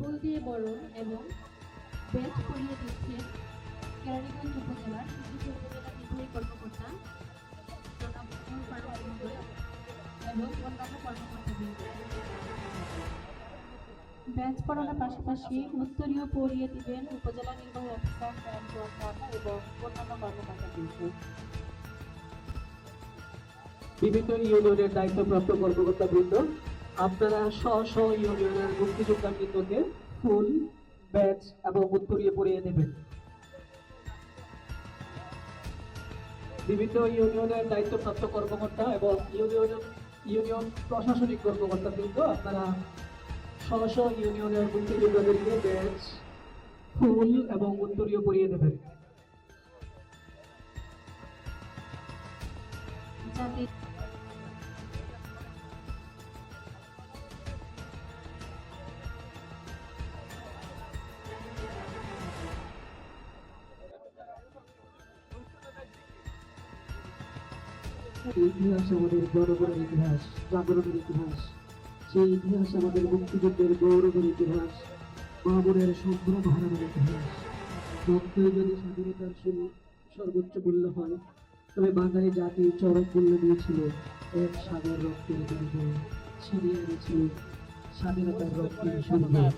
ফুল দিয়ে বরণ এবং ব্যাচ পরিয়ে দিচ্ছেন কেরানীগঞ্জ উপজেলার শিশু উপজেলা নির্বাহী কর্মকর্তা জনাব নূর ফারুক মহোদয় এবং অন্যান্য কর্মকর্তাবৃন্দ। ব্যাচ পড়ানোর পাশাপাশি উত্তরীয় পড়িয়ে দিবেন উপজেলা নির্বাহী অফিসার এবং অন্যান্য কর্মকর্তাবৃন্দ। বিভিন্ন ইউনিয়নের দায়িত্বপ্রাপ্ত কর্মকর্তাবৃন্দ, আপনারা স্ব স্ব ইউনিয়নের মুক্তিযোদ্ধাবৃন্দকে ফুল, ব্যাচ এবং উত্তরীয় পরিয়ে দেবেন। বিভিন্ন ইউনিয়নের দায়িত্বপ্রাপ্ত কর্মকর্তা এবং ইউনিয়ন প্রশাসনিক কর্মকর্তাবৃন্দ, আপনারা স্ব স্ব ইউনিয়নের মুক্তিযোদ্ধাদেরকে ব্যাচ, ফুল এবং উত্তরীয় পরিয়ে দেবেন। ইতিহাস আমাদের জনগণের ইতিহাস, জাগরণের ইতিহাস। সেই ইতিহাস আমাদের মুক্তিযুদ্ধের গৌরবের ইতিহাস, মামুনের সম্ভ্রম হারানোর ইতিহাস। রক্তই যদি স্বাধীনতার সর্বোচ্চ মূল্য হয়, তবে বাঙালি জাতি চরম মূল্য দিয়েছিল এক সাগর রক্তের বিনিময়ে, ছিনিয়ে এনেছিল স্বাধীনতার রক্তের সম্ভ্রম।